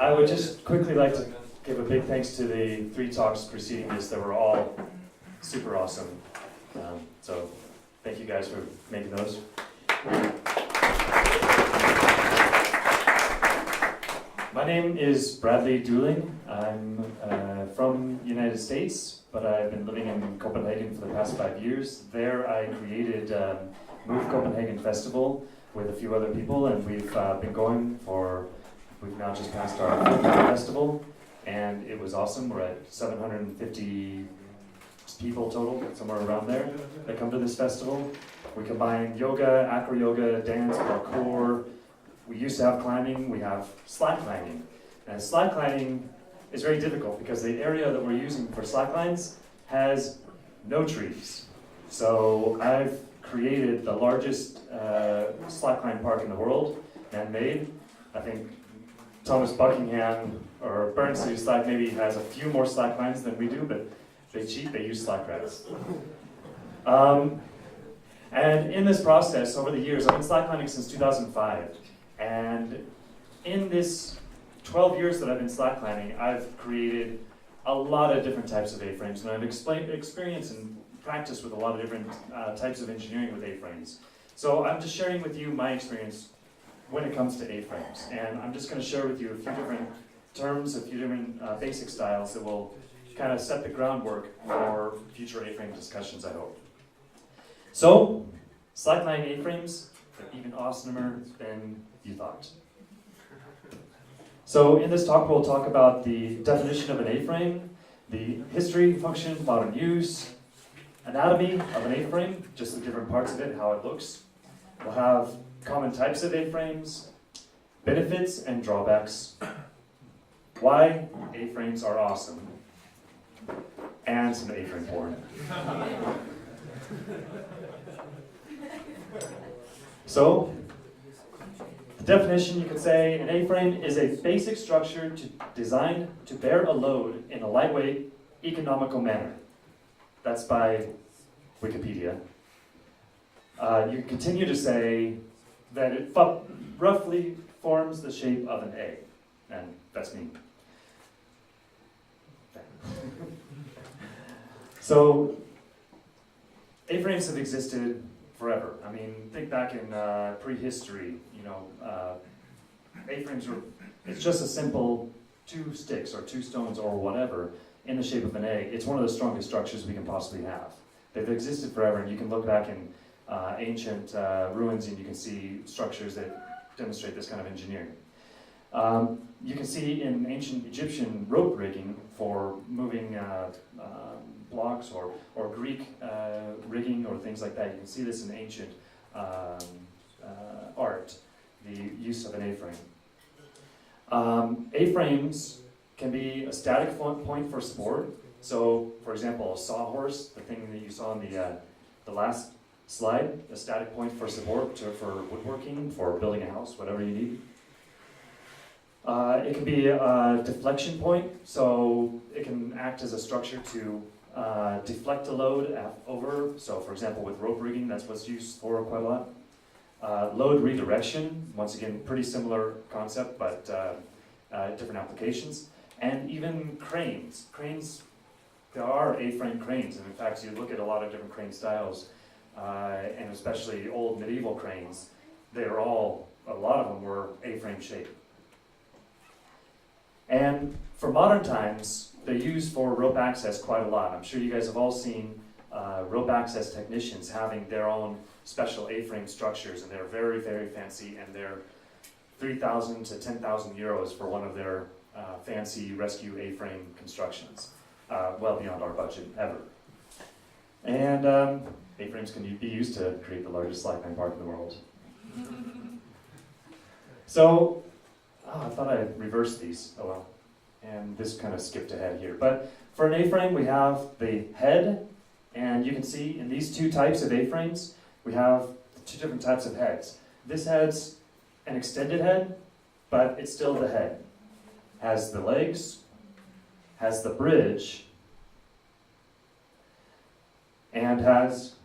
I would just quickly like to give a big thanks to the 3 talks preceding this that were all super awesome. So thank you guys for making those. My name is Bradley Duling. I'm from the United States, but I've been living in Copenhagen for the past 5 years. There I created Move Copenhagen Festival with a few other people, and we've been going for, we've now just passed our 5th festival, and it was awesome. We're at 750 people total, somewhere around there, that come to this festival. We combine yoga, acro yoga, dance, parkour. We used to have climbing, we have slacklining. And slacklining is very difficult because the area that we're using for slacklines has no trees. So I've created the largest slackline park in the world, man-made. I think Thomas Buckingham or Bernstein Slack maybe has a few more slacklines than we do, but they cheat, they use slack rats. And in this process, over the years, I've been slacklining since 2005. And in this 12 years that I've been slacklining, I've created a lot of different types of A-frames, and I've experience and practice with a lot of different types of engineering with A-frames. So I'm just sharing with you my experience when it comes to A-frames. And I'm just going to share with you a few different terms, a few different basic styles that will kind of set the groundwork for future A-frame discussions, I hope. So, slackline A-frames are even awesomer than you thought. So in this talk, we'll talk about the definition of an A-frame, the history, function, modern use, anatomy of an A-frame, just the different parts of it, how it looks. We'll have common types of A-frames, benefits and drawbacks, why A-frames are awesome, and some A-frame porn. So, the definition, you could say, an A-frame is a basic structure designed to bear a load in a lightweight, economical manner. That's by Wikipedia. You can continue to say that it roughly forms the shape of an A, and that's me. So, A-frames have existed forever. I mean, think back in prehistory, you know, A-frames were, it's just a simple 2 sticks or 2 stones or whatever in the shape of an egg. It's one of the strongest structures we can possibly have. They've existed forever, and you can look back in ancient ruins and you can see structures that demonstrate this kind of engineering. You can see in ancient Egyptian rope rigging for moving blocks or Greek rigging or things like that. You can see this in ancient art, the use of an A-frame. A-frames can be a static point for support. So, for example, a sawhorse, the thing that you saw in the last slide, a static point for support for woodworking, for building a house, whatever you need. It can be a deflection point, so it can act as a structure to deflect a load over. So, for example, with rope rigging, that's what's used for quite a lot. Load redirection, once again, pretty similar concept, but different applications. And even cranes. Cranes, there are A-frame cranes, and in fact, you look at a lot of different crane styles, and especially old medieval cranes, they're all, a lot of them were A-frame shaped. And for modern times, they're used for rope access quite a lot. I'm sure you guys have all seen rope access technicians having their own special A-frame structures, and they're very, very fancy, and they're 3,000 to 10,000 euros for one of their fancy rescue A-frame constructions. Well beyond our budget ever. And A-frames can be used to create the largest slackline park in the world. So, I thought I'd reverse these. Oh well. And this kind of skipped ahead here. But for an A-frame, we have the head, and you can see in these 2 types of A-frames, we have 2 different types of heads. This head's an extended head, but it's still the head. Has the legs, has the bridge, and has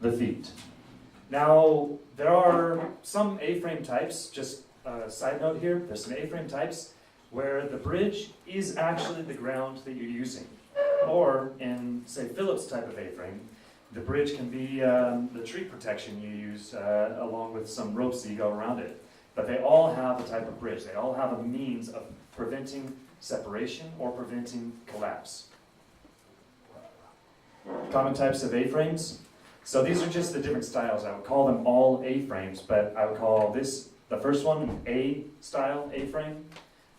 the feet. Now, there are some A-frame types, just a side note here, there's some A-frame types where the bridge is actually the ground that you're using. Or in, say, Phillips type of A-frame, the bridge can be the tree protection you use along with some ropes that you go around it. But they all have a type of bridge. They all have a means of preventing separation or preventing collapse. Common types of A-frames. So these are just the different styles. I would call them all A-frames, but I would call this, the first one, an A-style A-frame.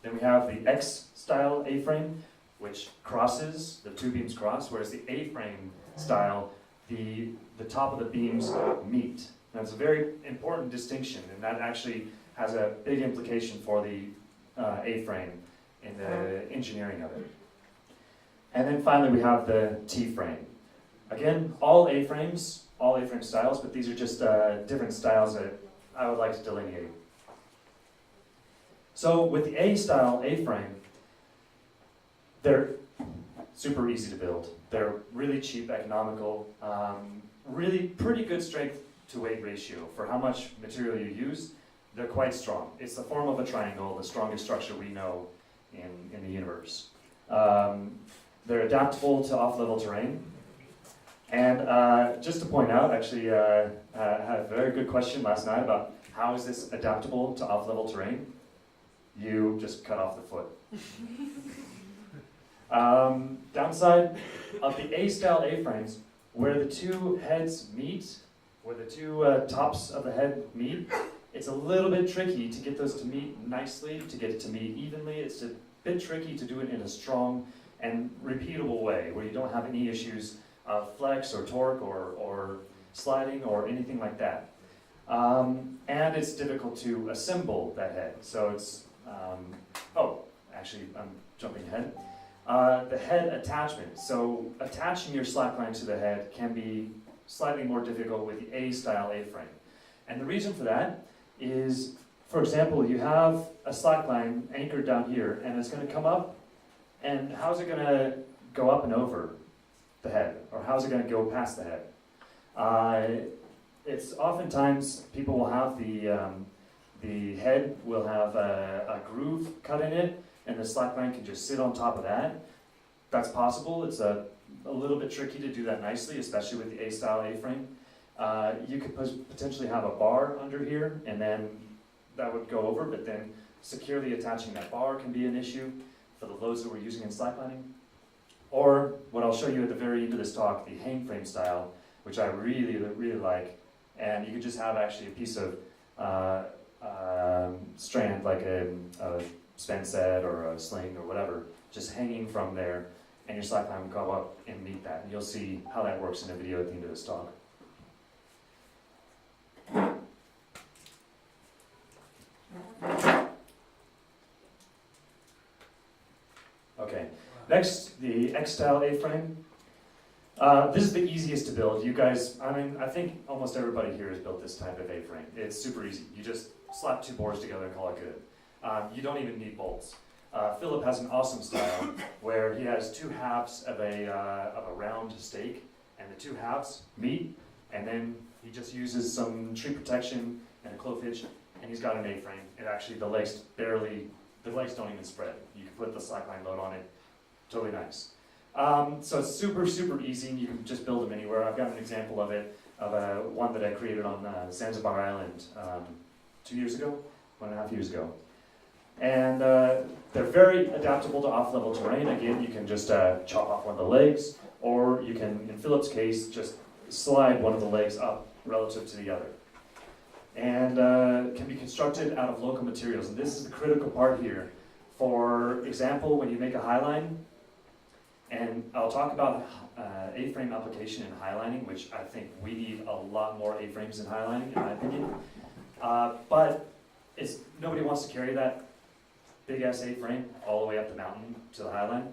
Then we have the X-style A-frame, which crosses, the two beams cross, whereas the A-frame style, the top of the beams meet. Now it's a very important distinction, and that actually has a big implication for the A-frame in the engineering of it. And then finally we have the T-frame. Again, all A-frame styles, but these are just different styles that I would like to delineate. So with the A-style A-frame, they're super easy to build. They're really cheap, economical, really pretty good strength to weight ratio. For how much material you use, they're quite strong. It's the form of a triangle, the strongest structure we know in the universe. They're adaptable to off-level terrain. And just to point out, actually, I had a very good question last night about how is this adaptable to off-level terrain? You just cut off the foot. Downside of the A-style A-frames, where the two heads meet, where the two tops of the head meet, it's a little bit tricky to get those to meet nicely, to get it to meet evenly. It's a bit tricky to do it in a strong and repeatable way, where you don't have any issues of flex or torque or sliding or anything like that. And it's difficult to assemble that head. So it's, actually I'm jumping ahead. The head attachment. So attaching your slackline to the head can be slightly more difficult with the A-style A-frame. And the reason for that is, for example, you have a slackline anchored down here and it's going to come up, and how's it going to go up and over the head? Or how's it going to go past the head? It's oftentimes people will have the head will have a groove cut in it, and the slackline can just sit on top of that. That's possible. It's a little bit tricky to do that nicely, especially with the A-style A-frame. You could potentially have a bar under here, and then that would go over, but then securely attaching that bar can be an issue for the loads that we're using in slacklining. Or what I'll show you at the very end of this talk, the hang frame style, which I really, really like. And you could just have actually a piece of strand, like a span set or a sling or whatever, just hanging from there, and your slackline will go up and meet that. And you'll see how that works in a video at the end of this talk. Okay, next, the X-style A-frame. This is the easiest to build. You guys, I think almost everybody here has built this type of A-frame. It's super easy. You just slap two boards together and call it good. You don't even need bolts. Philip has an awesome style where he has two halves of a round stake, and the two halves meet, and then he just uses some tree protection and a clove hitch, and he's got an A-frame. And actually the legs don't even spread. You can put the slackline load on it. Totally nice. So it's super, super easy, and you can just build them anywhere. I've got an example of it, of one that I created on Zanzibar Island 2 years ago, 1.5 years ago. And they're very adaptable to off-level terrain. Again, you can just chop off one of the legs, or you can, in Philip's case, just slide one of the legs up relative to the other. And can be constructed out of local materials. And this is the critical part here. For example, when you make a highline, and I'll talk about A-frame application in highlining, which I think we need a lot more A-frames in highlining, in my opinion. But nobody wants to carry that big-ass A-frame all the way up the mountain to the highline.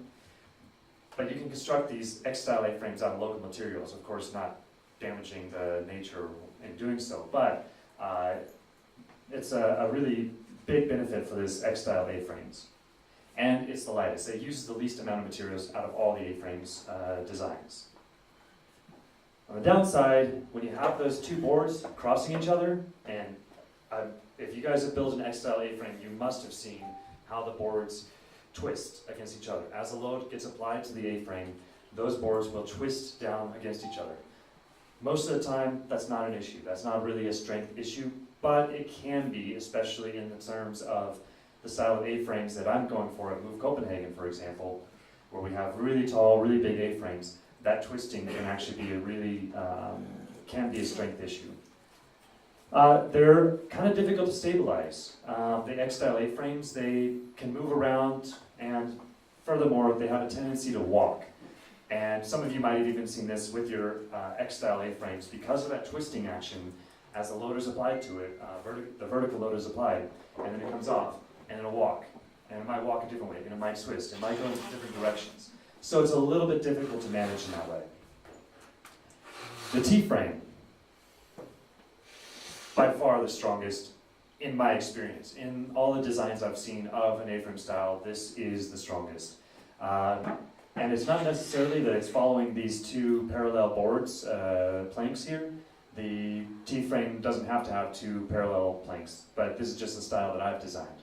But you can construct these X-style A-frames out of local materials, of course not damaging the nature in doing so. But it's a really big benefit for this X-style A-frames. And it's the lightest. It uses the least amount of materials out of all the A-frames designs. On the downside, when you have those two boards crossing each other, and if you guys have built an X-style A-frame, you must have seen how the boards twist against each other. As the load gets applied to the A-frame, those boards will twist down against each other. Most of the time, that's not an issue. That's not really a strength issue, but it can be, especially in the terms of the style of A-frames that I'm going for at Move Copenhagen, for example, where we have really tall, really big A-frames. That twisting can actually be a really, can be a strength issue. They're kind of difficult to stabilize. The X-style A-frames, they can move around, and furthermore, they have a tendency to walk. And some of you might have even seen this with your X-style A-frames. Because of that twisting action, as the load is applied to it, the vertical load is applied, and then it comes off, and it'll walk. And it might walk a different way, and it might twist, it might go in different directions. So it's a little bit difficult to manage in that way. The T-frame, by far the strongest in my experience. In all the designs I've seen of an A-frame style, this is the strongest. And it's not necessarily that it's following these two parallel boards, planks here. The T-frame doesn't have to have two parallel planks, but this is just the style that I've designed.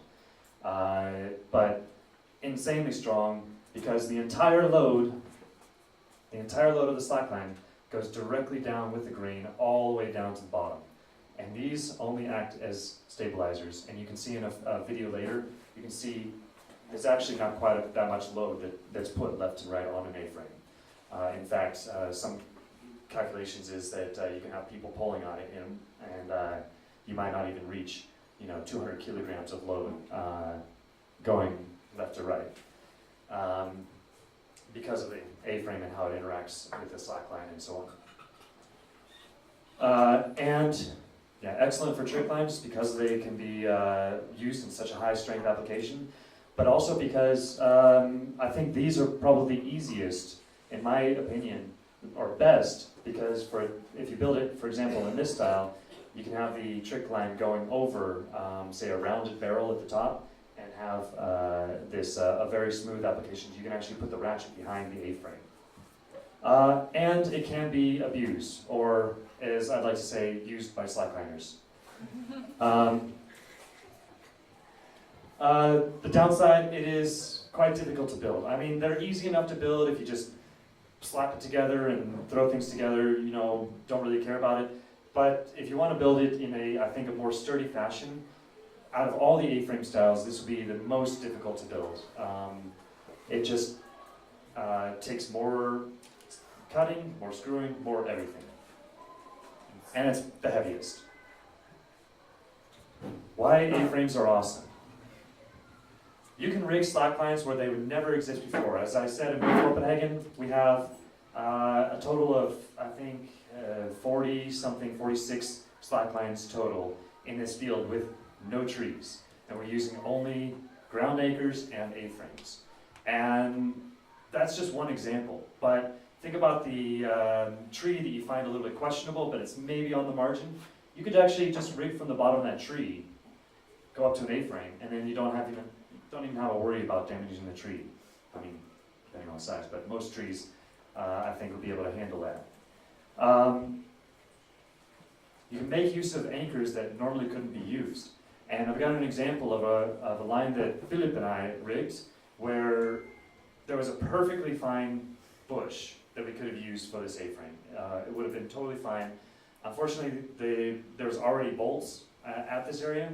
But insanely strong, because the entire load of the slackline goes directly down with the grain all the way down to the bottom. And these only act as stabilizers. And you can see in a video later, you can see it's actually not quite that much load that's put left and right on an A-frame. In fact, some calculations is that you can have people pulling on it, and you might not even reach 200 kilograms of load going left to right, because of the A-frame and how it interacts with the slackline and so on. Yeah, excellent for trick lines because they can be used in such a high strength application, but also because I think these are probably the easiest, in my opinion, or best, because if you build it, for example, in this style, you can have the trick line going over, say, a rounded barrel at the top, and have a very smooth application. You can actually put the ratchet behind the A-frame. And it can be abused, or as I'd like to say, used by slackliners. The downside, it is quite difficult to build. I mean, they're easy enough to build if you just slap it together and throw things together, don't really care about it. But if you want to build it in I think, a more sturdy fashion, out of all the A-frame styles, this would be the most difficult to build. It just takes more cutting, more screwing, more everything. And it's the heaviest. Why A-frames are awesome. You can rig slacklines where they would never exist before. As I said, in Copenhagen, we have a total of, I think, 46 slacklines total in this field with no trees. And we're using only ground anchors and A-frames. And that's just one example. But think about the tree that you find a little bit questionable, but it's maybe on the margin. You could actually just rig from the bottom of that tree, go up to an A-frame, and then you don't even have to worry about damaging the tree. I mean, depending on the size, but most trees, I think, will be able to handle that. You can make use of anchors that normally couldn't be used. And I've got an example of a line that Philip and I rigged, where there was a perfectly fine bush that we could have used for this A-frame. It would have been totally fine. Unfortunately, there was already bolts at this area.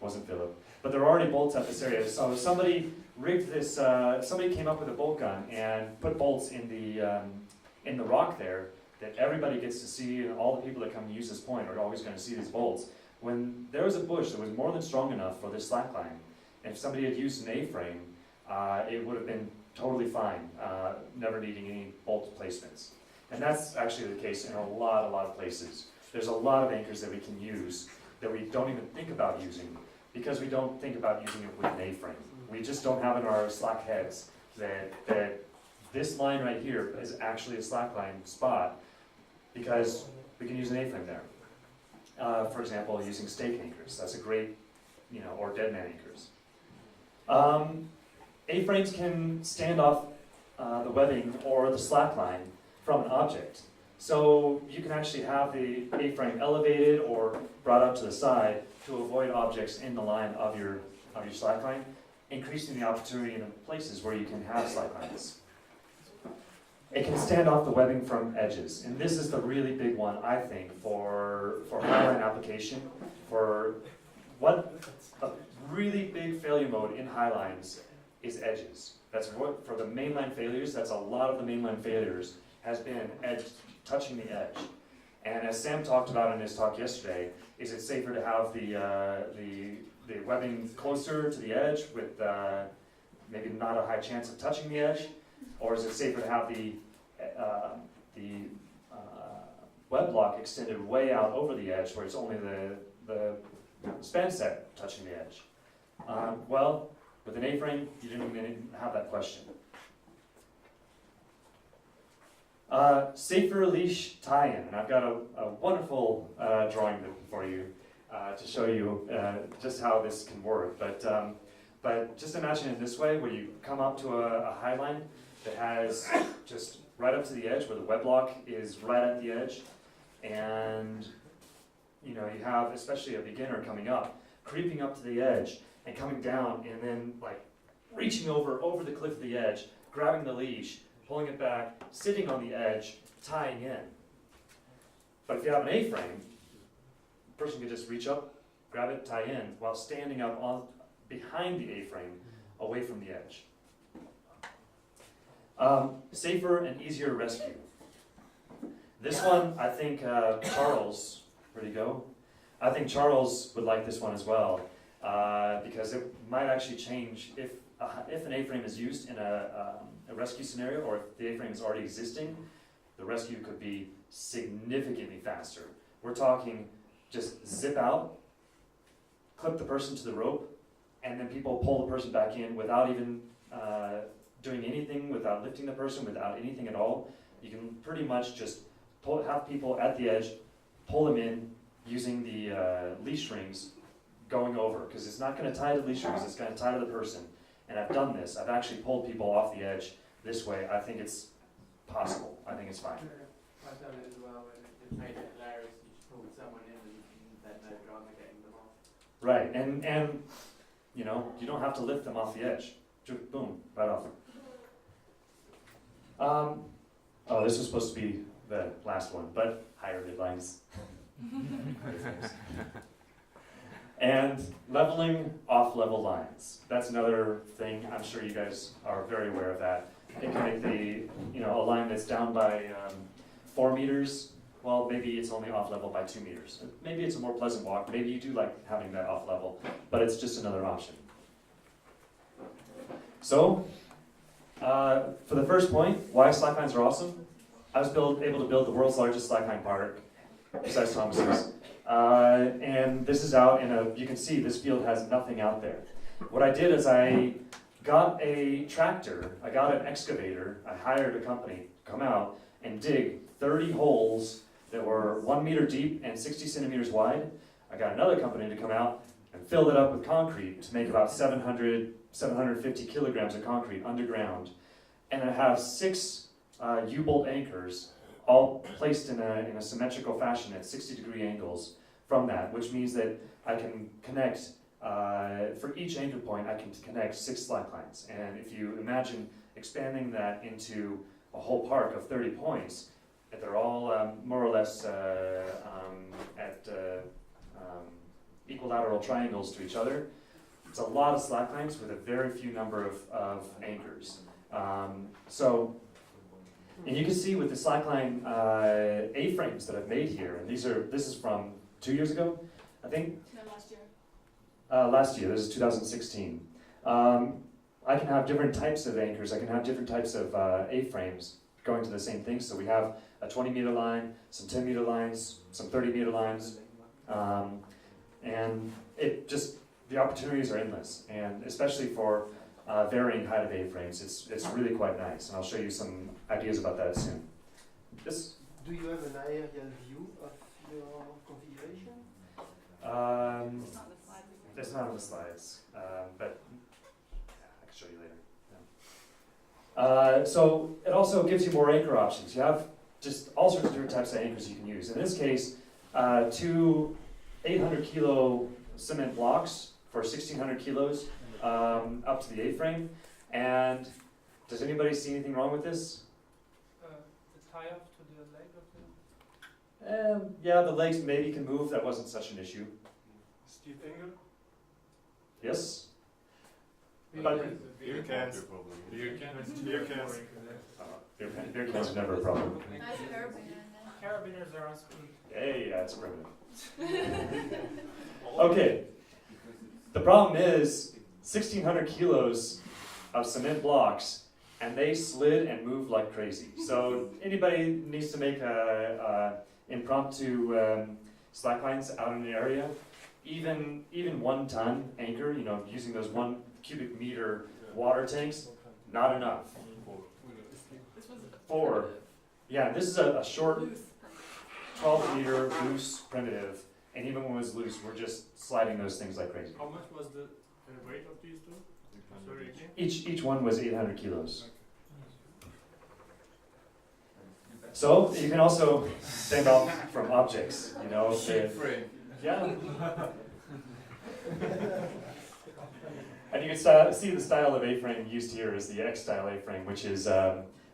Wasn't Philip. But there were already bolts at this area. So somebody rigged this, somebody came up with a bolt gun and put bolts in the rock there that everybody gets to see, and all the people that come and use this point are always going to see these bolts. When there was a bush that was more than strong enough for this slackline, and if somebody had used an A-frame, it would have been totally fine, never needing any bolt placements. And that's actually the case in a lot of places. There's a lot of anchors that we can use that we don't even think about using, because we don't think about using it with an A-frame. We just don't have in our slack heads that this line right here is actually a slackline spot, because we can use an A-frame there. For example, using stake anchors. That's a great, or dead man anchors. A-frames can stand off the webbing or the slackline from an object. So you can actually have the A-frame elevated or brought up to the side to avoid objects in the line of your of your slackline, increasing the opportunity in places where you can have slacklines. It can stand off the webbing from edges, and this is the really big one, I think, for highline application. For what a really big failure mode in highlines is edges. That's what, for the mainline failures, that's a lot of the mainline failures, has been edge, touching the edge. And as Sam talked about in his talk yesterday, is it safer to have the webbing closer to the edge with maybe not a high chance of touching the edge? Or is it safer to have the web block extended way out over the edge where it's only the span set touching the edge? Well, with an A-frame, you didn't even have that question. Safer leash tie-in, and I've got a wonderful drawing for you to show you just how this can work. But just imagine it this way, where you come up to a highline that has just right up to the edge, where the web block is right at the edge, and you have especially a beginner coming up, creeping up to the edge and coming down, and then like reaching over the cliff of the edge, grabbing the leash, pulling it back, sitting on the edge, tying in. But if you have an A-frame, the person can just reach up, grab it, tie in, while standing up behind the A-frame, away from the edge. Safer and easier rescue. This one, I think Charles, where'd he go? I think Charles would like this one as well, because it might actually change if an A-frame is used in a rescue scenario, or if the A-frame is already existing, the rescue could be significantly faster. We're talking just zip out, clip the person to the rope, and then people pull the person back in without even doing anything, without lifting the person, without anything at all. You can pretty much just have people at the edge, pull them in using the leash rings going over, because it's not going to tie to the leash rings, it's going to tie to the person. And I've done this. I've actually pulled people off the edge this way. I think it's possible. I think it's fine. I've done it as well, and it made it hilarious. You just pulled someone in and then no drama getting them off. Right, and you don't have to lift them off the edge. Just boom, right off. Oh, this was supposed to be the last one, but higher midlines. And leveling off-level lines. That's another thing. I'm sure you guys are very aware of that. It can make a line that's down by 4 meters. Well, maybe it's only off-level by 2 meters. Maybe it's a more pleasant walk. Maybe you do like having that off-level, but it's just another option. So, for the first point, why slacklines are awesome. I was able to build the world's largest slackline park, besides Thomas's. And this is out in you can see this field has nothing out there. What I did is I got a tractor, I got an excavator, I hired a company to come out and dig 30 holes that were 1 meter deep and 60 centimeters wide. I got another company to come out and fill it up with concrete to make about 750 kilograms of concrete underground. And I have 6 U-bolt anchors, all placed in a symmetrical fashion at 60-degree angles from that, which means that I can connect, for each anchor point, I can connect 6 slacklines. And if you imagine expanding that into a whole park of 30 points, that they're all more or less at equilateral triangles to each other, it's a lot of slacklines with a very few number of anchors. And you can see with the slackline A-frames that I've made here, and this is from 2 years ago, I think? No, last year. Last year, this is 2016. I can have different types of anchors, I can have different types of A-frames going to the same thing. So we have a 20-meter line, some 10-meter lines, some 30-meter lines, and the opportunities are endless, and especially for varying height of A-frames, it's really quite nice, and I'll show you some ideas about that soon. This. Do you have an aerial view of your configuration? It's not on the slides, but I can show you later. Yeah. So it also gives you more anchor options. You have just all sorts of different types of anchors you can use. In this case, 2 800-kilo cement blocks for 1,600 kilos up to the A-frame. And does anybody see anything wrong with this? The tie off to the leg of the... Yeah, the legs maybe can move. That wasn't such an issue. Steve Engel? Yes? Beer But- cans. Beer cans. Beer cans. Beer cans are never a problem. Nice carabiner. Carabiners are on speed. Hey, that's primitive. Okay. The problem is 1,600 kilos of cement blocks, and they slid and moved like crazy. So anybody needs to make a impromptu slacklines out in the area, even 1 ton anchor, you know, using those 1 cubic meter water tanks, not enough. This was 4. Yeah, this is a short loose. 12 meter loose primitive, and even when it was loose, we're just sliding those things like crazy. How much was the weight of these two? Sorry, again? Each one was 800 kilos. So you can also stand off from objects, you know. Yeah. And you can see the style of A-frame used here is the X-style A-frame, which is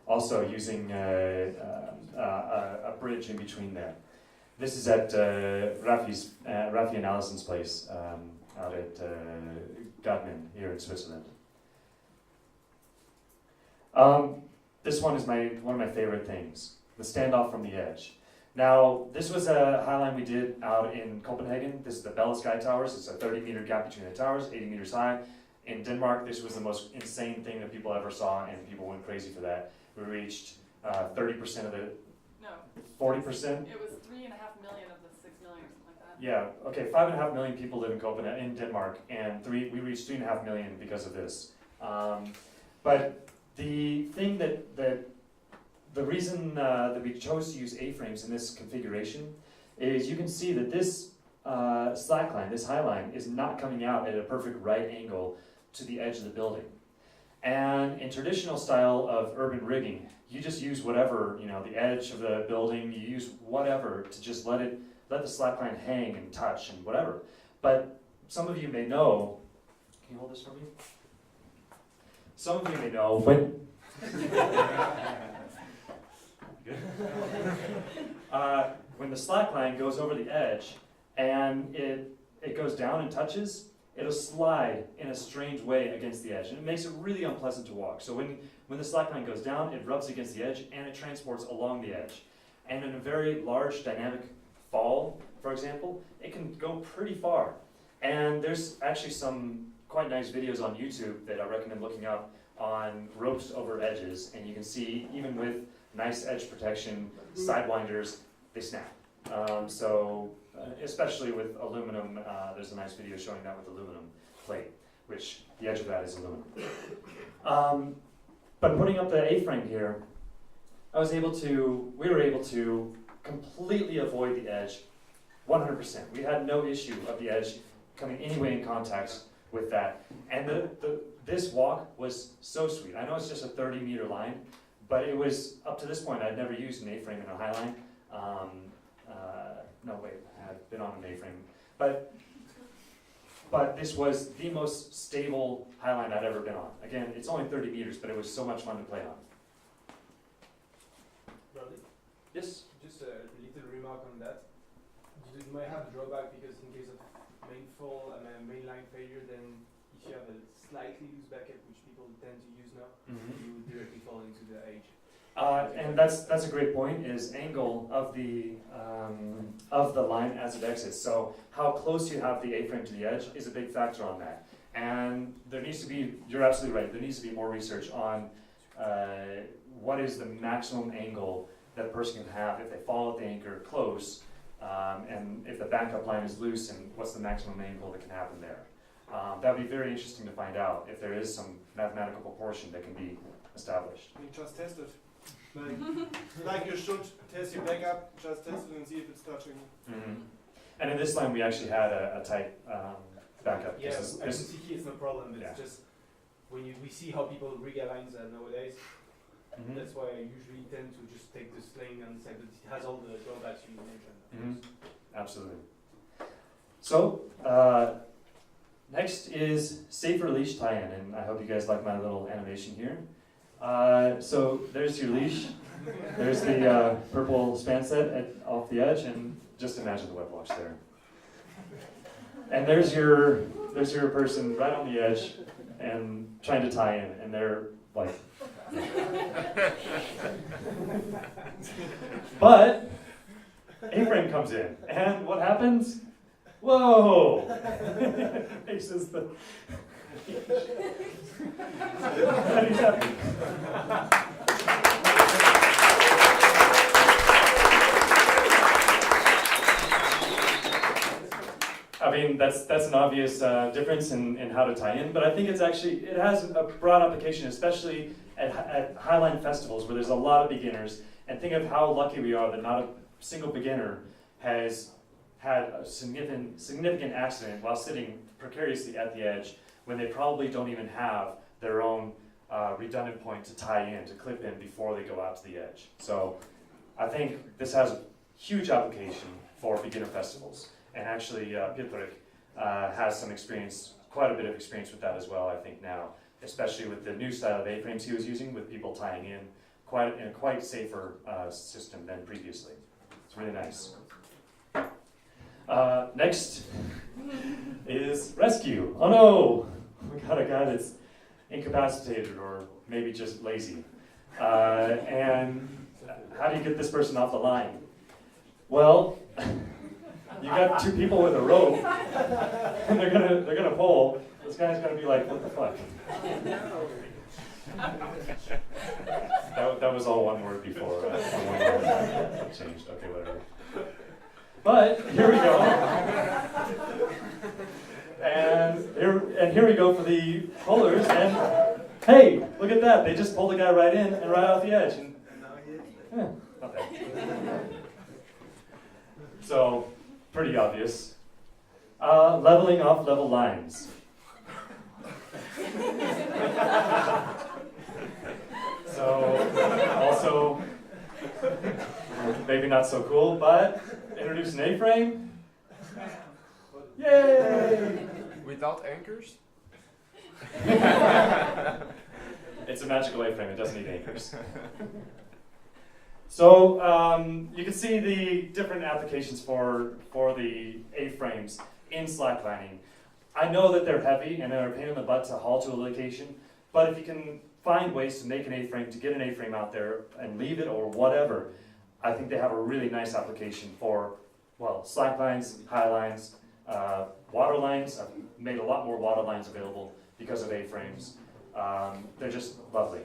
also using a bridge in between there. This is at Rafi and Allison's place out at Gutman here in Switzerland. This one is one of my favorite things, the standoff from the edge. Now, this was a highline we did out in Copenhagen. This is the Bella Sky Towers. It's a 30-meter gap between the towers, 80 meters high. In Denmark, this was the most insane thing that people ever saw, and people went crazy for that. We reached 30% of the... No. 40%? It was 3.5 million of the 6 million or something like that. Yeah, okay, 5.5 million people live in Copenhagen, in Denmark, and we reached 3.5 million because of this. But the thing the reason that we chose to use A-frames in this configuration is you can see that this slackline, this highline, is not coming out at a perfect right angle to the edge of the building. And in traditional style of urban rigging, you just use whatever, you know, the edge of the building, you use whatever to just let the slackline hang and touch and whatever. But some of you may know, can you hold this for me? Some of you may know when the slackline goes over the edge and it goes down and touches, it'll slide in a strange way against the edge, and it makes it really unpleasant to walk. So when the slackline goes down, it rubs against the edge and it transports along the edge. And in a very large dynamic fall, for example, it can go pretty far. And there's actually some quite nice videos on YouTube that I recommend looking up on ropes over edges, and you can see even with nice edge protection, sidewinders, they snap. Especially with aluminum, there's a nice video showing that with aluminum plate, which the edge of that is aluminum. But putting up the A-frame here, we were able to completely avoid the edge 100%. We had no issue of the edge coming any way in contact with that. And this walk was so sweet. I know it's just a 30-meter line, but it was, up to this point, I'd never used an A-frame in a highline. No, wait, I had been on an A-frame. But this was the most stable highline I'd ever been on. Again, it's only 30 meters, but it was so much fun to play on. Bradley? Yes? Just a little remark on that. You might have a drawback because in case of main fall and a mainline failure, then if you have a slightly loose backup, which people tend to use now, you would directly fall into the edge. And that's a great point, is angle of the line as it exits. So how close you have the A-frame to the edge is a big factor on that. And there needs to be, you're absolutely right, there needs to be more research on what is the maximum angle that a person can have if they follow the anchor close, and if the backup line is loose, and what's the maximum angle that can happen there. That would be very interesting to find out if there is some mathematical proportion that can be established. You just test it. Like you should test your backup, just test it and see if it's touching. Mm-hmm. And in this line, we actually had a tight backup. Yeah, This is- I can see here it's no problem, but Yeah. it's just when we see how people rig lines nowadays, Mhm. that's why I usually tend to just take the sling and say that it has all the drawbacks you mentioned. Mhm. Absolutely. So, Next is safer leash tie-in, and I hope you guys like my little animation here. So there's your leash. There's the purple span set off the edge, and just imagine the web wash there. And there's your person right on the edge and trying to tie in, and they're like. But A-frame comes in, and what happens? Whoa! It's just the. And he's happy. I mean, that's an obvious difference in how to tie in, but I think it has a broad application, especially at highline festivals where there's a lot of beginners. And think of how lucky we are that not a single beginner has had a significant accident while sitting precariously at the edge when they probably don't even have their own redundant point to tie in, to clip in before they go out to the edge. So I think this has a huge application for beginner festivals. And actually, Pietrek has some experience, quite a bit of experience with that as well, I think now, especially with the new style of A-frames he was using, with people tying in a quite safer system than previously. It's really nice. Next is rescue. Oh no, we got a guy that's incapacitated or maybe just lazy. And how do you get this person off the line? Well, you got two people with a rope, and they're gonna pull. This guy's gonna be like, "What the fuck?" That was all one word before. One word changed. Okay, whatever. But here we go. And here we go for the pullers. And hey, look at that! They just pulled the guy right in and right off the edge. And not bad. So. Pretty obvious. Leveling off level lines. So, also, maybe not so cool, but introduce an A-frame. Yay! Without anchors? It's a magical A-frame, it doesn't need anchors. So you can see the different applications for the A-frames in slacklining. I know that they're heavy and they're a pain in the butt to haul to a location, but if you can find ways to make an A-frame, to get an A-frame out there and leave it or whatever, I think they have a really nice application for, well, slacklines, highlines, water lines. I've made a lot more water lines available because of A-frames. They're just lovely.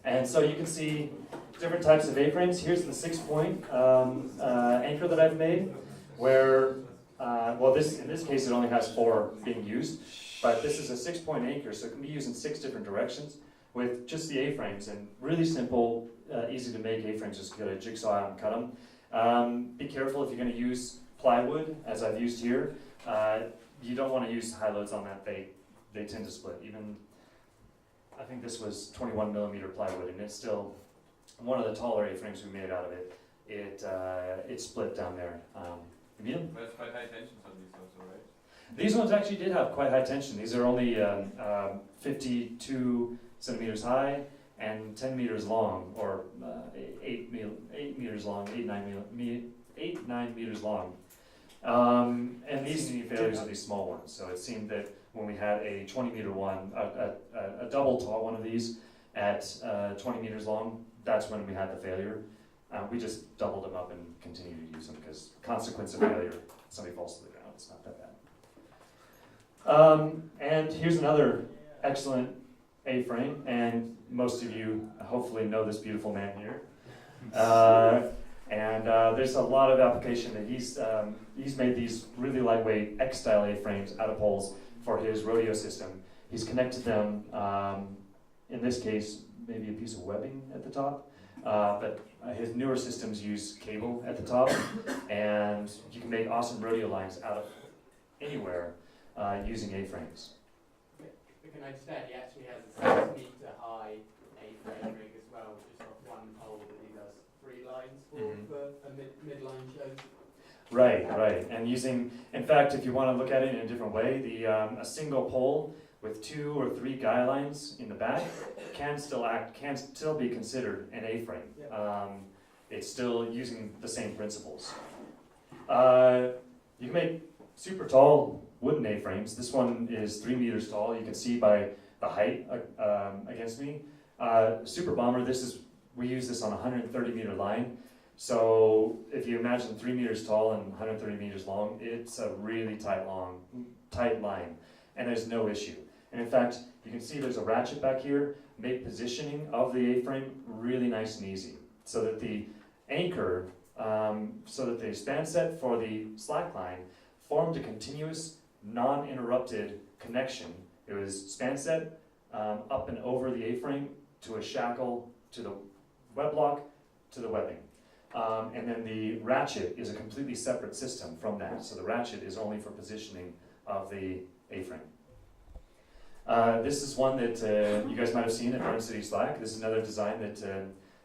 And so you can see different types of A-frames. Here's the 6-point anchor that I've made, where, well, in this case it only has 4 being used, but this is a 6-point anchor, so it can be used in 6 different directions with just the A-frames, and really simple, easy to make A-frames. Just get a jigsaw out and cut them. Be careful if you're going to use plywood, as I've used here. You don't want to use high loads on that. They tend to split. Even I think this was 21 millimeter plywood, and it's still one of the taller A-frames we made out of it. It split down there. That's quite high tensions on these also, right? These ones actually did have quite high tension. These are only 52 centimeters high and 10 meters long, or 8 meters long, 9 meters long. And these failures are these small ones. So it seemed that when we had a 20-meter one, a double tall one of these at 20 meters long, that's when we had the failure. We just doubled them up and continued to use them because consequence of failure, somebody falls to the ground, it's not that bad. And here's another excellent A-frame, and most of you hopefully know this beautiful man here. There's a lot of application that he's made these really lightweight X-style A-frames out of poles for his rodeo system. He's connected them, in this case, maybe a piece of webbing at the top, but his newer systems use cable at the top, and you can make awesome rodeo lines out of anywhere using A-frames. Can I just add, he actually has a 6-meter high A-frame rig as well, just off one pole that he does 3 lines for a midline show. Right, right. And using, in fact, if you want to look at it in a different way, a single pole with 2 or 3 guy lines in the back can still be considered an A-frame. It's still using the same principles. You can make super tall wooden A-frames. This one is 3 meters tall. You can see by the height against me. Super Bomber, we use this on a 130 meter line. So if you imagine 3 meters tall and 130 meters long, it's a really tight line, and there's no issue. And in fact, you can see there's a ratchet back here, make positioning of the A-frame really nice and easy, so that the anchor, so that the span set for the slackline formed a continuous, non-interrupted connection. It was span set up and over the A-frame to a shackle to the web block to the webbing. And then the ratchet is a completely separate system from that. So the ratchet is only for positioning of the A-frame. This is one that you guys might have seen at Burn City Slack. This is another design that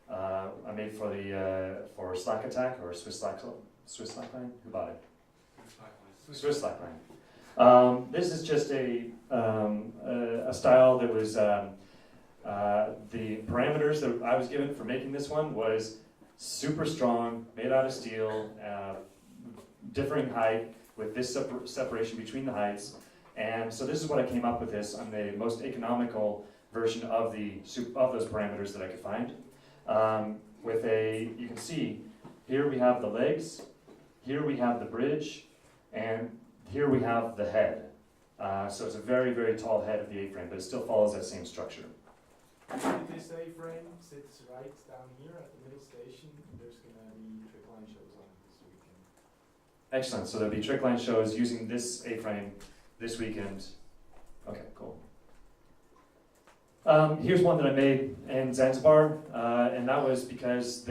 I made for Slack Attack or Swiss Slackline. Who bought it? Swiss Slackline. This is just a style that was the parameters that I was given for making this one was super strong, made out of steel, differing height with this separation between the heights. And so this is what I came up with this on the most economical version of those parameters that I could find. You can see, here we have the legs, here we have the bridge, and here we have the head. So it's a very, very tall head of the A-frame, but it still follows that same structure. This A-frame sits right down here at the middle station. There's going to be trick line shows on it this weekend. Excellent. So there'll be trick line shows using this A-frame this weekend. Okay, cool. Here's one that I made in Zanzibar, and that was because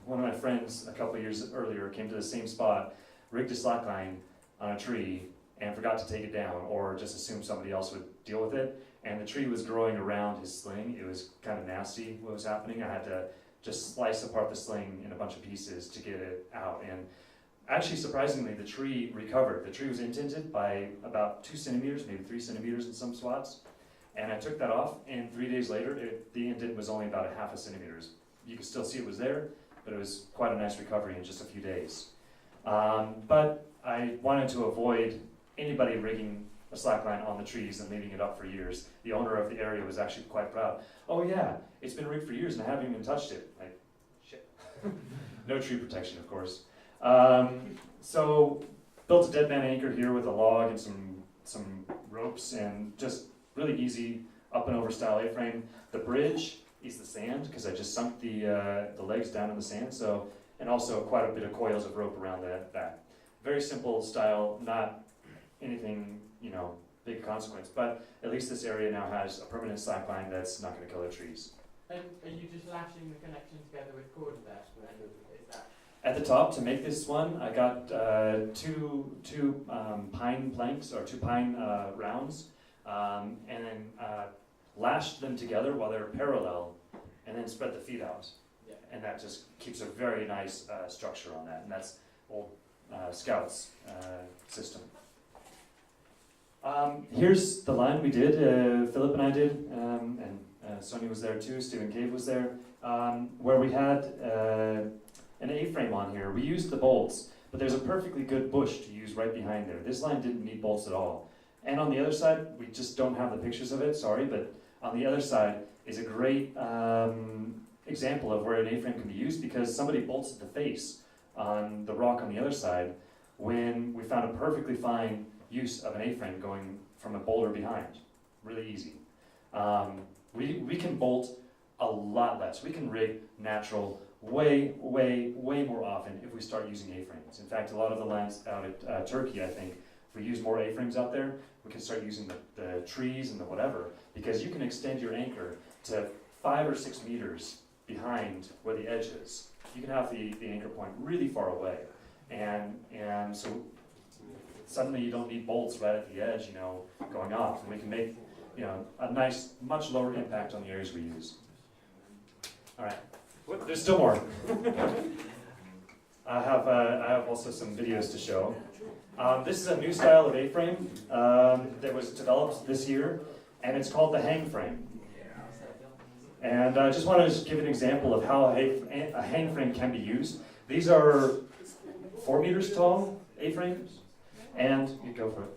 one of my friends a couple of years earlier came to the same spot, rigged a slackline on a tree, and forgot to take it down, or just assumed somebody else would deal with it. And the tree was growing around his sling. It was kind of nasty what was happening. I had to just slice apart the sling in a bunch of pieces to get it out. And actually, surprisingly, the tree recovered. The tree was indented by about 2 centimeters, maybe 3 centimeters in some spots. And I took that off, and 3 days later, the indent was only about 0.5 centimeters. You could still see it was there, but it was quite a nice recovery in just a few days. But I wanted to avoid anybody rigging a slackline on the trees and leaving it up for years. The owner of the area was actually quite proud. Oh yeah, it's been rigged for years and I haven't even touched it. Like, shit. No tree protection, of course. So built a dead man anchor here with a log and some ropes, and just really easy up and over style A-frame. The bridge is the sand, because I just sunk the legs down in the sand. So, and also quite a bit of coils of rope around that. Very simple style, not anything, big consequence, but at least this area now has a permanent slackline that's not going to kill the trees. And are you just lashing the connection together with cord there? Is that? At the top, to make this one, I got two pine planks, or 2 pine rounds, and then lashed them together while they're parallel, and then spread the feet out. Yeah. And that just keeps a very nice structure on that, and that's old Scout's system. Here's the line we did, Philip and I did, and Sonia was there too, Stephen Cave was there, where we had an A-frame on here. We used the bolts, but there's a perfectly good bush to use right behind there. This line didn't need bolts at all. And on the other side, we just don't have the pictures of it, sorry, but on the other side is a great example of where an A-frame can be used, because somebody bolted the face on the rock on the other side when we found a perfectly fine use of an A-frame going from a boulder behind. Really easy. We can bolt a lot less. We can rig natural way more often if we start using A-frames. In fact, a lot of the lines out at Turkey, I think, if we use more A-frames out there, we can start using the trees and the whatever, because you can extend your anchor to 5 or 6 meters behind where the edge is. You can have the anchor point really far away. And so suddenly you don't need bolts right at the edge, going off. And we can make, a nice, much lower impact on the areas we use. All right, there's still more. I have also some videos to show. This is a new style of A-frame that was developed this year, and it's called the hang frame. And I just want to give an example of how a hang frame can be used. These are 4 meters tall A-frames, and you go for it.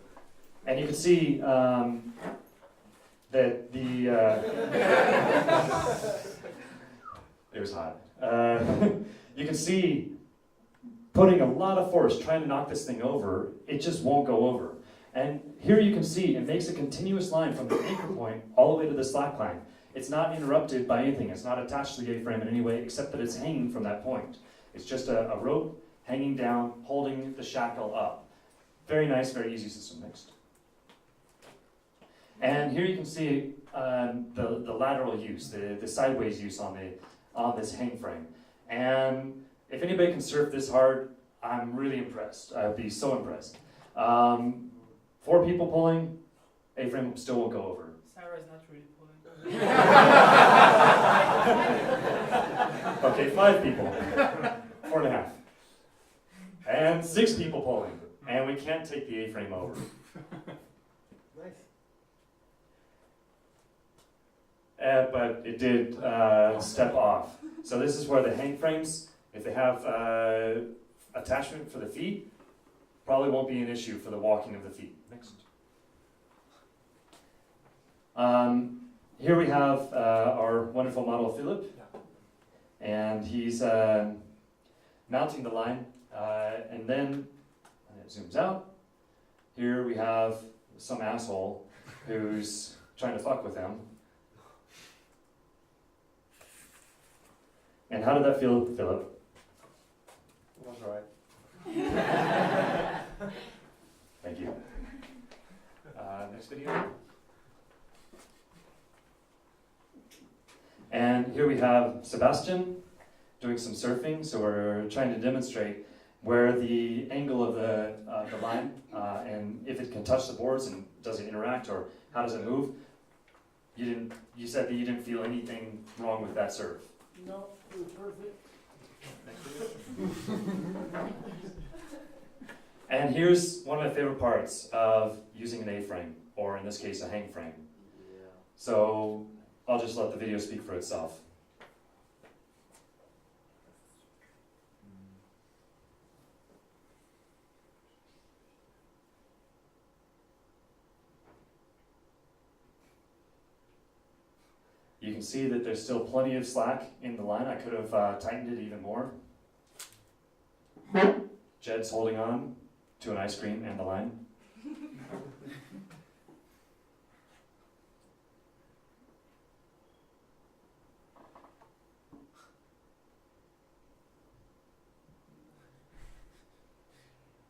And you can see that the it was hot. You can see putting a lot of force trying to knock this thing over, it just won't go over. And here you can see it makes a continuous line from the anchor point all the way to the slack line. It's not interrupted by anything. It's not attached to the A-frame in any way except that it's hanging from that point. It's just a rope hanging down, holding the shackle up. Very nice, very easy system. Next. And here you can see the lateral use, the sideways use on this hang frame. And if anybody can surf this hard, I'm really impressed. I'd be so impressed. 4 people pulling, A-frame still won't go over. Sarah is not really pulling. Okay, 5 people, 4.5. And 6 people pulling, and we can't take the A-frame over. Nice. But it did step off. So this is where the hang frames, if they have attachment for the feet, probably won't be an issue for the walking of the feet. Next. Here we have our wonderful model Philip, and he's mounting the line, and then it zooms out. Here we have some asshole who's trying to fuck with him. And how did that feel, Philip? It was alright. Thank you. Next video. And here we have Sebastian doing some surfing. So we're trying to demonstrate where the angle of the line and if it can touch the boards and does it interact or how does it move. You said that you didn't feel anything wrong with that surf. No, it was perfect. And here's one of my favorite parts of using an A-frame, or in this case, a hang frame. Yeah. So I'll just let the video speak for itself. You can see that there's still plenty of slack in the line. I could have tightened it even more. Jed's holding on to an ice cream and the line.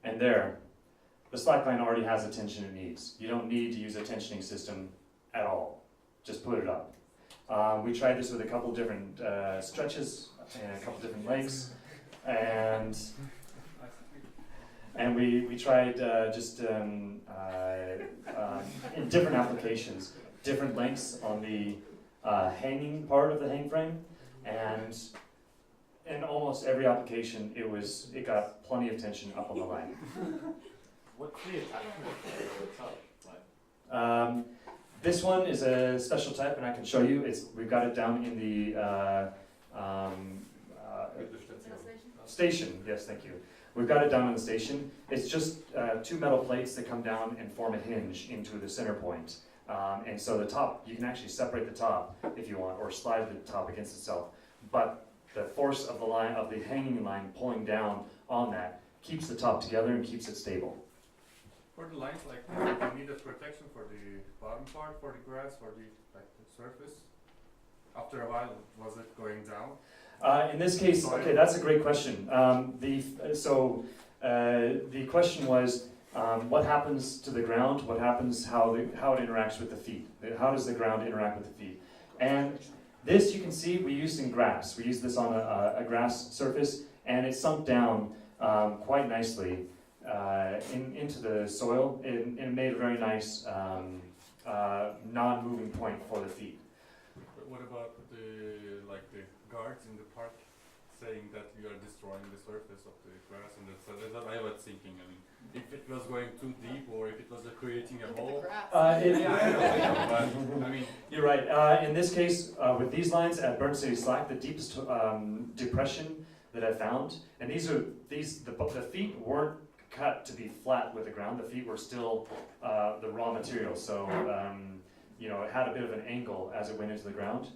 And there, the slackline already has the tension it needs. You don't need to use a tensioning system at all. Just put it up. We tried this with a couple different stretches and a couple different lengths, and we tried in different applications, different lengths on the hanging part of the hang frame, and in almost every application it got plenty of tension up on the line. What's the attachment itself? This one is a special type, and I can show you. We've got it down in the station. Yes, thank you. We've got it down on the station. It's just 2 metal plates that come down and form a hinge into the center point. And so the top, you can actually separate the top if you want, or slide the top against itself. But the force of the line, of the hanging line pulling down on that, keeps the top together and keeps it stable. For the lines, like, you need a protection for the bottom part, for the grass, for the surface. After a while, was it going down? In this case, okay, that's a great question. The question was, what happens to the ground? What happens? How it interacts with the feet? How does the ground interact with the feet? And this, you can see, we used in grass. We used this on a grass surface, and it sunk down quite nicely into the soil, and made a very nice non-moving point for the feet. What about the guards in the park? saying that we are destroying the surface of the grass, and that's what I was thinking. I mean, if it was going too deep, or if it was creating a Look at hole. the grass. Yeah, I know, but I mean, You're right. In this case, with these lines at Burnt City Slack, the deepest depression that I found, and the feet weren't cut to be flat with the ground. The feet were still the raw material, so it had a bit of an angle as it went into the ground.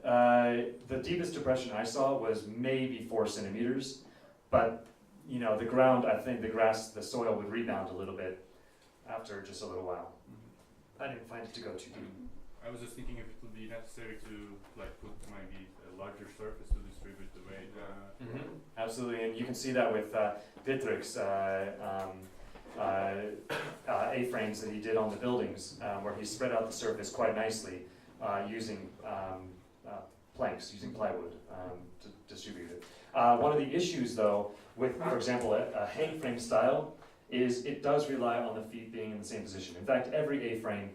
The deepest depression I saw was maybe 4 centimeters, but the ground, I think the soil would rebound a little bit after just a little while. I didn't find it to go too deep. I was just thinking if it would be necessary to put maybe a larger surface to distribute the weight. Absolutely, and you can see that with Vitrik's A-frames that he did on the buildings, where he spread out the surface quite nicely using planks, using plywood to distribute it. One of the issues, though, with, for example, a hang frame style, is it does rely on the feet being in the same position. In fact, every A-frame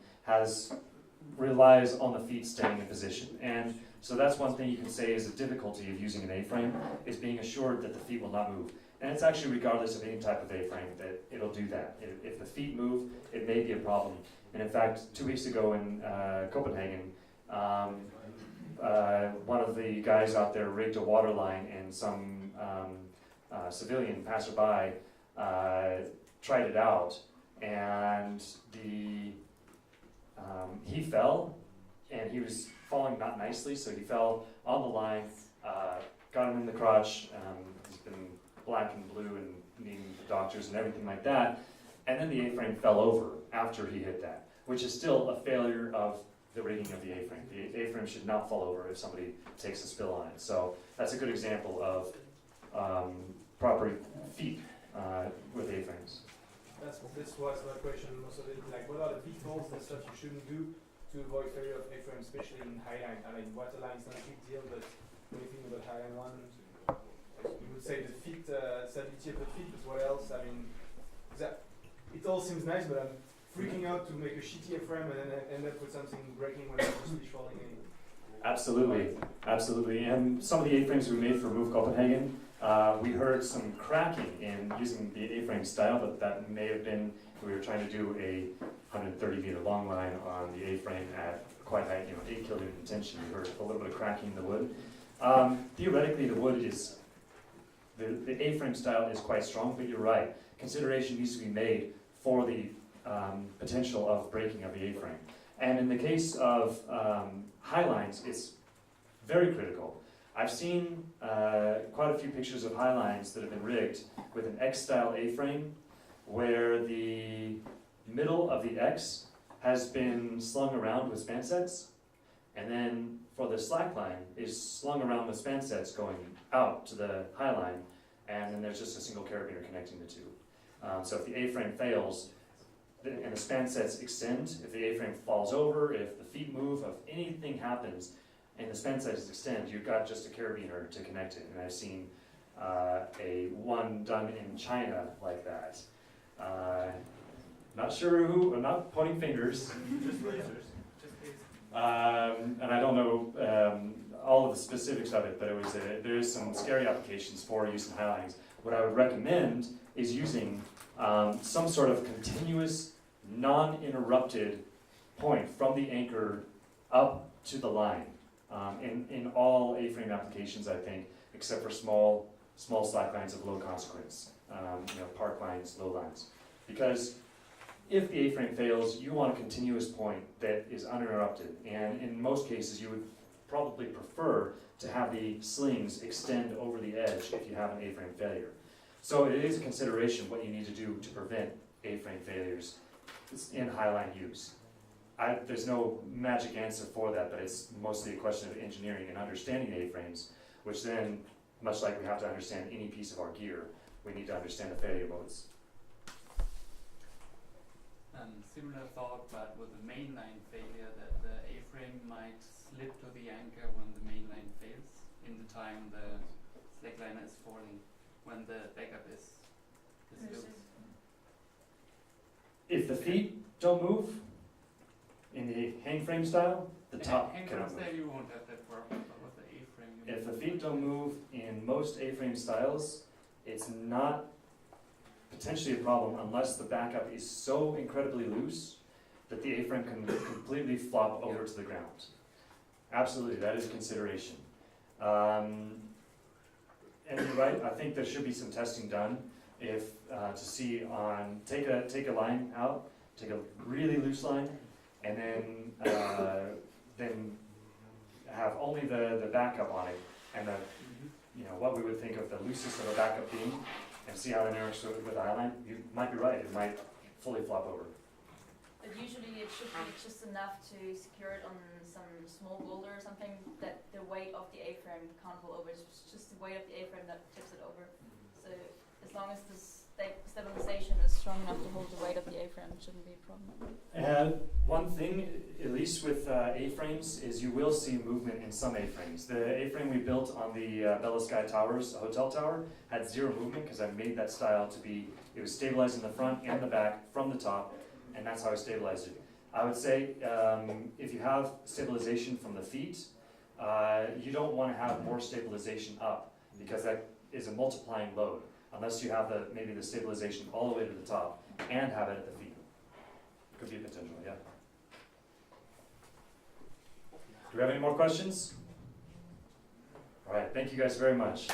relies on the feet staying in position, and so that's one thing you can say is a difficulty of using an A-frame, is being assured that the feet will not move. And it's actually regardless of any type of A-frame that it'll do that. If the feet move, it may be a problem. And in fact, 2 weeks ago in Copenhagen, one of the guys out there rigged a water line, and some civilian passerby tried it out, and he fell, and he was falling not nicely, so he fell on the line, got him in the crotch. He's been black and blue and needing the doctors and everything like that, and then the A-frame fell over after he hit that, which is still a failure of the rigging of the A-frame. The A-frame should not fall over if somebody takes a spill on it. So that's a good example of proper feet with A-frames. This was my question most of it. What are the pitfalls and stuff you shouldn't do to avoid failure of A-frame, especially in highline? I mean, waterline is not a big deal, but when you think about highline one, you would say the feet, stability of the feet, but what else? I mean, it all seems nice, but I'm freaking out to make a shitty A-frame and then end up with something breaking when it's just falling in. Absolutely. And some of the A-frames we made for Move Copenhagen, we heard some cracking in using the A-frame style, but that may have been we were trying to do a 130-meter long line on the A-frame at quite high, 8 kilonewton tension. We heard a little bit of cracking in the wood. Theoretically, the wood is the A-frame style is quite strong, but you're right. Consideration needs to be made for the potential of breaking of the A-frame. And in the case of highlines, it's very critical. I've seen quite a few pictures of highlines that have been rigged with an X-style A-frame, where the middle of the X has been slung around with span sets, and then for the slackline is slung around with span sets going out to the highline, and then there's just a single carabiner connecting the two. So if the A-frame fails, and the span sets extend, if the A-frame falls over, if the feet move, if anything happens, and the span sets extend, you've got just a carabiner to connect it. And I've seen one done in China like that. Not sure who, I'm not pointing fingers. Just lasers. And I don't know all of the specifics of it, but there's some scary applications for use in highlines. What I would recommend is using some sort of continuous, non-interrupted point from the anchor up to the line. In all A-frame applications, I think, except for small slacklines of low consequence, park lines, low lines. Because if the A-frame fails, you want a continuous point that is uninterrupted. And in most cases, you would probably prefer to have the slings extend over the edge if you have an A-frame failure. So it is a consideration what you need to do to prevent A-frame failures in highline use. There's no magic answer for that, but it's mostly a question of engineering and understanding A-frames, which then, much like we have to understand any piece of our gear, we need to understand the failure modes. Similar thought, but with the mainline failure, that the A-frame might slip to the anchor when the mainline fails, in the time the slackliner is falling, when the backup is loose. If the feet don't move, in the hang frame style, the top hang cannot frame move. style you won't have that problem, but with the A-frame if the feet don't move in most A-frame styles, it's not potentially a problem unless the backup is so incredibly loose that the A-frame can completely flop over to the ground. Absolutely, that is a consideration. And you're right, I think there should be some testing done if to see on take a line out, take a really loose line, and then have only the backup on it, and the what we would think of the loosest of a backup being, and see how it interacts with the highline. You might be right; it might fully flop over. But usually it should be just enough to secure it on some small boulder or something that the weight of the A-frame can't fall over. It's just the weight of the A-frame that tips it over. So as long as the stabilization is strong enough to hold the weight of the A-frame, it shouldn't be a problem. One thing, at least with A-frames, is you will see movement in some A-frames. The A-frame we built on the Bella Sky Towers hotel tower had zero movement because I made that style to be, it was stabilized in the front and the back from the top, and that's how I stabilized it. I would say if you have stabilization from the feet, you don't want to have more stabilization up because that is a multiplying load, unless you have maybe the stabilization all the way to the top and have it at the feet. Could be a potential, yeah. Do we have any more questions? All right, thank you guys very much.